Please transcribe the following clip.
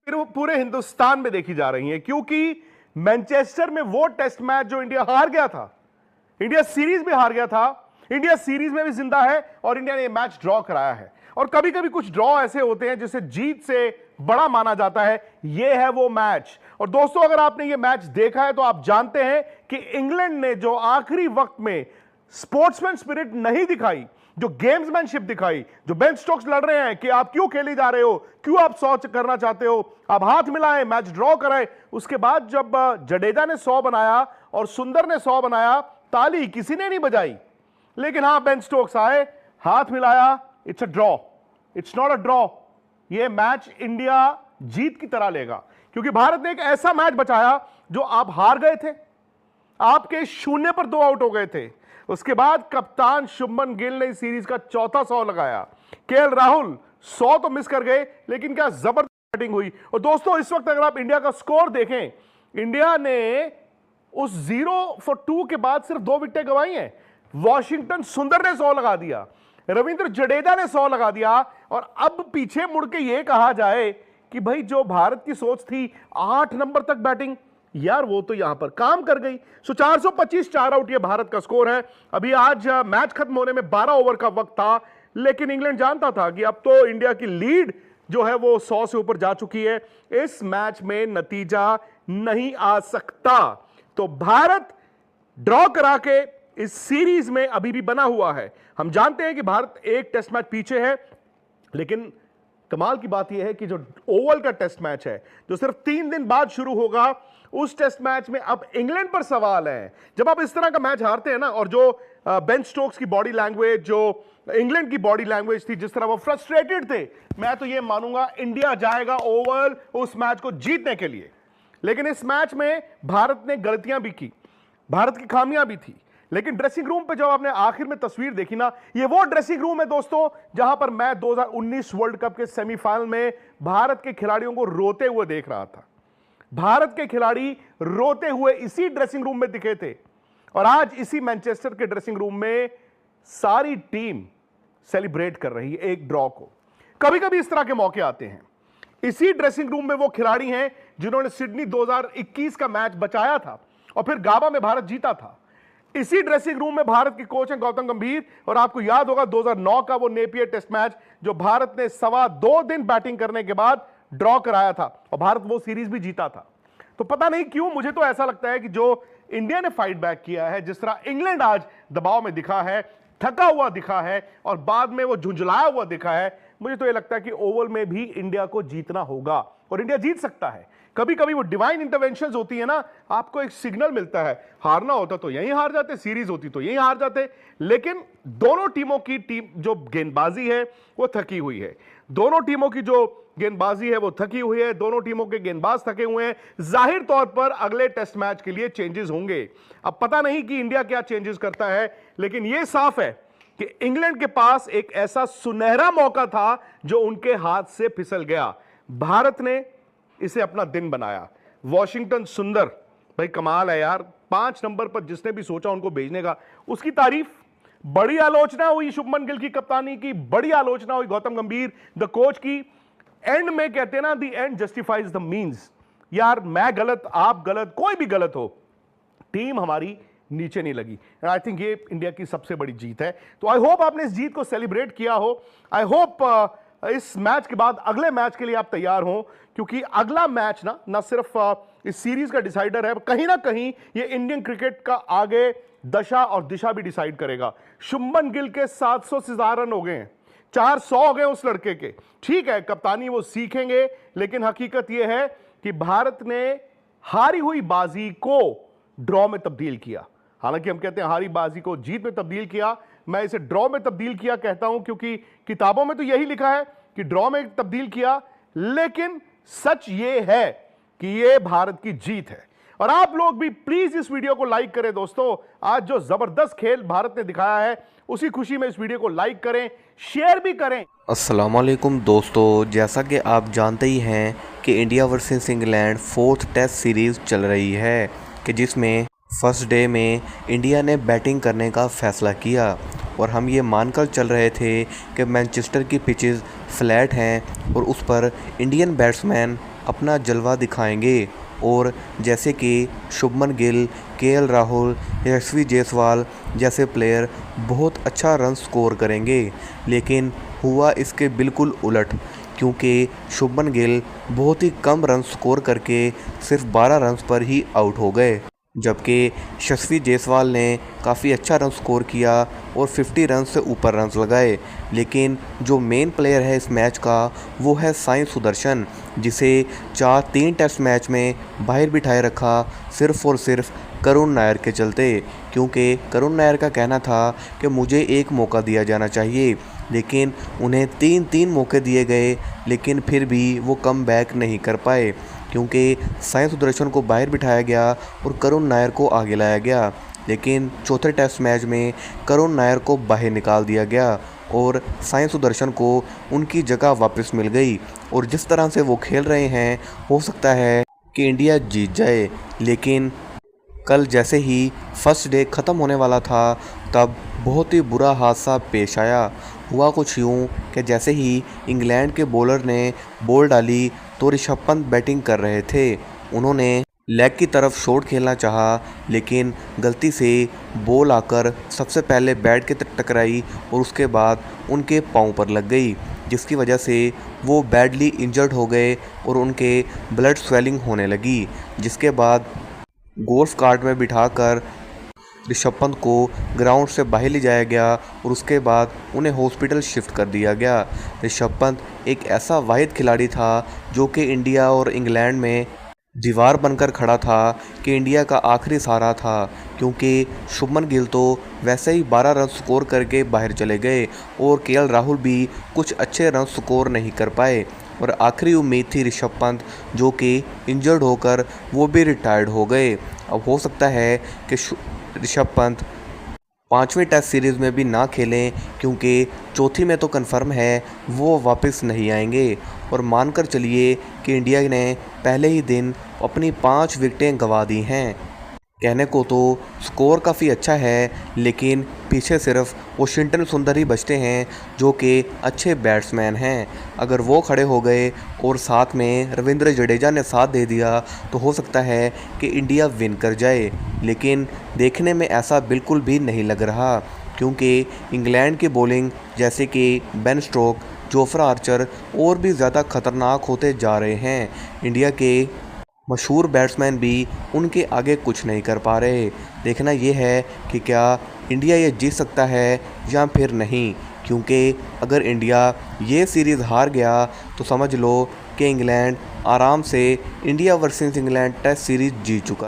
पूरे हिंदुस्तान में देखी जा रही हैं, क्योंकि मैनचेस्टर में वो टेस्ट मैच जो इंडिया हार गया था, इंडिया सीरीज में हार गया था, इंडिया सीरीज में भी जिंदा है और इंडिया ने ये मैच ड्रॉ कराया है। और कभी कभी कुछ ड्रॉ ऐसे होते हैं जिसे जीत से बड़ा माना जाता है, ये है वो मैच। और दोस्तों, अगर आपने ये मैच देखा है तो आप जानते हैं कि इंग्लैंड ने जो आखिरी वक्त में स्पोर्ट्समैन स्पिरिट नहीं दिखाई, जो गेम्समैनशिप दिखाई, जो बेन स्टोक्स लड़ रहे हैं कि आप क्यों खेली जा रहे हो, क्यों आप 100 करना चाहते हो, आप हाथ मिलाएं, मैच ड्रॉ कराएं। उसके बाद जब जडेजा ने 100 बनाया और सुंदर ने 100 बनाया, ताली किसी ने नहीं बजाई, लेकिन हां, बेन स्टोक्स आए, हाथ मिलाया, it's a draw, it's not a draw. यह मैच इंडिया जीत की तरह लेगा, क्योंकि भारत ने एक ऐसा मैच बचाया जो आप हार गए थे, आपके 0 पर 2 आउट हो गए थे। उसके बाद कप्तान शुभमन गिल ने इस सीरीज का चौथा 100 लगाया। केएल राहुल 100 तो मिस कर गए, लेकिन क्या जबरदस्त बैटिंग हुई। और दोस्तों, इस वक्त अगर आप इंडिया का स्कोर देखें, इंडिया ने उस 0 for 2 के बाद सिर्फ 2 विकेटें गंवाई हैं। वॉशिंगटन सुंदर ने 100 लगा दिया, रविंद्र जडेजा ने 100 लगा दिया। और अब पीछे मुड़ के यह कहा जाए कि भाई जो भारत की सोच थी 8 नंबर तक बैटिंग, यार वो तो यहां पर काम कर गई। 425 4 आउट ये भारत का स्कोर है। अभी आज मैच खत्म होने में 12 ओवर का वक्त था, लेकिन इंग्लैंड जानता था कि अब तो इंडिया की लीड जो है वो 100 से ऊपर जा चुकी है, इस मैच में नतीजा नहीं आ सकता। तो भारत ड्रॉ करा के इस सीरीज में अभी भी बना हुआ है। हम जानते हैं कि भारत एक टेस्ट मैच पीछे है, लेकिन कमाल की बात यह है कि जो ओवल का टेस्ट मैच है, जो सिर्फ 3 दिन बाद शुरू होगा, उस टेस्ट मैच में अब इंग्लैंड पर सवाल है। जब आप इस तरह का मैच हारते हैं ना, और जो बेन स्टोक्स की बॉडी लैंग्वेज, जो इंग्लैंड की बॉडी लैंग्वेज थी, जिस तरह वो फ्रस्ट्रेटेड थे, मैं तो ये मानूंगा इंडिया जाएगा ओवल उस मैच को जीतने के लिए। लेकिन इस मैच में भारत ने गलतियां भी की, भारत की खामियां भी थी, लेकिन ड्रेसिंग रूम पे जब आपने आखिर में तस्वीर देखी ना, ये वो ड्रेसिंग रूम है दोस्तों जहां पर मैं 2019 वर्ल्ड कप के सेमीफाइनल में भारत के खिलाड़ियों को रोते हुए देख रहा था। भारत के खिलाड़ी रोते हुए इसी ड्रेसिंग रूम में दिखे थे, और आज इसी मैनचेस्टर के ड्रेसिंग रूम में सारी टीम सेलिब्रेट कर रही है एक ड्रॉ को। कभी कभी इस तरह के मौके आते हैं। इसी ड्रेसिंग रूम में वो खिलाड़ी हैं जिन्होंने सिडनी 2021 का मैच बचाया था और फिर गाबा में भारत जीता था। इसी ड्रेसिंग रूम में भारत के कोच हैं गौतम गंभीर, और आपको याद होगा 2009 का वो नेपियर टेस्ट मैच जो भारत ने 2.25 दिन बैटिंग करने के बाद ड्रॉ कराया था, और भारत वो सीरीज भी जीता था। तो पता नहीं क्यों मुझे तो ऐसा लगता है कि जो इंडिया ने फाइट बैक किया है, जिस तरह इंग्लैंड आज दबाव में दिखा है, थका हुआ दिखा है और बाद में वो झुंझलाया हुआ दिखा है, मुझे तो ये लगता है कि ओवल में भी इंडिया को जीतना होगा और इंडिया जीत सकता है। कभी कभी वो डिवाइन इंटरवेंशंस होती है ना, आपको एक सिग्नल मिलता है, हारना होता तो यहीं हार जाते, सीरीज होती तो यहीं हार जाते। लेकिन दोनों टीमों की जो गेंदबाजी है वो थकी हुई है, दोनों टीमों की जो गेंदबाजी है वो थकी हुई है, दोनों टीमों के गेंदबाज थके हुए हैं। जाहिर तौर पर अगले टेस्ट मैच के लिए चेंजेस होंगे। अब पता नहीं कि इंडिया क्या चेंजेस करता है, लेकिन यह साफ है कि इंग्लैंड के पास एक ऐसा सुनहरा मौका था जो उनके हाथ से फिसल गया। भारत ने इसे अपना दिन बनाया। वॉशिंगटन सुंदर, भाई कमाल है यार, 5 नंबर पर जिसने भी सोचा उनको भेजने का, उसकी तारीफ। बड़ी आलोचना हुई शुभमन गिल की कप्तानी की, बड़ी आलोचना हुई गौतम गंभीर द कोच की। एंड में कहते हैं ना, the end justifies the means. यार मैं गलत, आप गलत, कोई भी गलत हो, टीम हमारी नीचे नहीं लगी। आई थिंक ये इंडिया की सबसे बड़ी जीत है। तो आई होप आपने इस जीत को सेलिब्रेट किया हो। आई होप इस मैच के बाद अगले मैच के लिए आप तैयार हो, क्योंकि अगला मैच ना सिर्फ इस सीरीज का डिसाइडर है, कहीं ना कहीं ये इंडियन क्रिकेट का आगे दशा और दिशा भी डिसाइड करेगा। शुभमन गिल के 700 से ज्यादा रन हो गए हैं, 400 हो गए उस लड़के के। ठीक है, कप्तानी वो सीखेंगे, लेकिन हकीकत यह है कि भारत ने हारी हुई बाजी को ड्रॉ में तब्दील किया। हालांकि हम कहते हैं हारी बाजी को जीत में तब्दील किया, मैं इसे ड्रॉ में तब्दील किया कहता हूं, क्योंकि किताबों में तो यही लिखा है कि ड्रॉ में तब्दील किया, लेकिन सच ये है कि ये भारत की जीत है। और आप लोग भी प्लीज इस वीडियो को लाइक करें दोस्तों। आज जो जबरदस्त खेल भारत ने दिखाया है, उसी खुशी में इस वीडियो को लाइक करें, शेयर भी करें। अस्सलाम वालेकुम दोस्तों, जैसा कि आप जानते ही हैं कि India versus England 4th test series चल रही है, कि जिसमें फर्स्ट डे में इंडिया ने बैटिंग करने का फ़ैसला किया, और हम ये मानकर चल रहे थे कि मैनचेस्टर की पिचेस फ्लैट हैं और उस पर इंडियन बैट्समैन अपना जलवा दिखाएंगे और जैसे कि शुभमन गिल, केएल राहुल, यशस्वी जायसवाल जैसे प्लेयर बहुत अच्छा रन स्कोर करेंगे, लेकिन हुआ इसके बिल्कुल उलट, क्योंकि शुभमन गिल बहुत ही कम रन स्कोर करके सिर्फ 12 रन्स पर ही आउट हो गए, जबकि यशस्वी जायसवाल ने काफ़ी अच्छा रन स्कोर किया और 50 रन से ऊपर रन्स लगाए। लेकिन जो मेन प्लेयर है इस मैच का वो है साई सुदर्शन, जिसे 3 टेस्ट मैच में बाहर बिठाए रखा सिर्फ और सिर्फ करुण नायर के चलते, क्योंकि करुण नायर का कहना था कि मुझे एक मौका दिया जाना चाहिए, लेकिन उन्हें 3 मौके दिए गए, लेकिन फिर भी वो कम बैक नहीं कर पाए, क्योंकि साई सुदर्शन को बाहर बिठाया गया और करुण नायर को आगे लाया गया। लेकिन चौथे टेस्ट मैच में करुण नायर को बाहर निकाल दिया गया और साई सुदर्शन को उनकी जगह वापस मिल गई, और जिस तरह से वो खेल रहे हैं हो सकता है कि इंडिया जीत जाए। लेकिन कल जैसे ही फर्स्ट डे ख़त्म होने वाला था तब बहुत ही बुरा हादसा पेश आया। हुआ कुछ यूँ कि जैसे ही इंग्लैंड के बॉलर ने बॉल डाली तो ऋषभ पंत बैटिंग कर रहे थे। उन्होंने लेग की तरफ शॉट खेलना चाहा, लेकिन गलती से बॉल आकर सबसे पहले बैट के टकराई और उसके बाद उनके पाँव पर लग गई, जिसकी वजह से वो बैडली इंजर्ड हो गए और उनके ब्लड स्वेलिंग होने लगी, जिसके बाद गोल्फ कार्ट में बिठाकर ऋषभ पंत को ग्राउंड से बाहर ले जाया गया और उसके बाद उन्हें हॉस्पिटल शिफ्ट कर दिया गया। ऋषभ पंत एक ऐसा वाहिद खिलाड़ी था जो कि इंडिया और इंग्लैंड में दीवार बनकर खड़ा था, कि इंडिया का आखिरी सहारा था, क्योंकि शुभमन गिल तो वैसे ही 12 रन स्कोर करके बाहर चले गए और केएल राहुल भी कुछ अच्छे रन स्कोर नहीं कर पाए, और आखिरी उम्मीद थी ऋषभ पंत, जो कि इंजर्ड होकर वो भी रिटायर्ड हो गए। अब हो सकता है कि ऋषभ पंत 5वें टेस्ट सीरीज़ में भी ना खेलें, क्योंकि चौथी में तो कंफर्म है वो वापस नहीं आएंगे, और मानकर चलिए कि इंडिया ने पहले ही दिन अपनी 5 विकेटें गंवा दी हैं। कहने को तो स्कोर काफ़ी अच्छा है, लेकिन पीछे सिर्फ वाशिंगटन सुंदर ही बचते हैं जो कि अच्छे बैट्समैन हैं। अगर वो खड़े हो गए और साथ में रविंद्र जडेजा ने साथ दे दिया तो हो सकता है कि इंडिया विन कर जाए, लेकिन देखने में ऐसा बिल्कुल भी नहीं लग रहा, क्योंकि इंग्लैंड की बॉलिंग जैसे कि बेन स्टोक्स, जोफ्रा आर्चर और भी ज़्यादा खतरनाक होते जा रहे हैं। इंडिया के मशहूर बैट्समैन भी उनके आगे कुछ नहीं कर पा रहे। देखना ये है कि क्या इंडिया ये जीत सकता है या फिर नहीं, क्योंकि अगर इंडिया ये सीरीज़ हार गया तो समझ लो कि इंग्लैंड आराम से India versus England test series जीत चुका।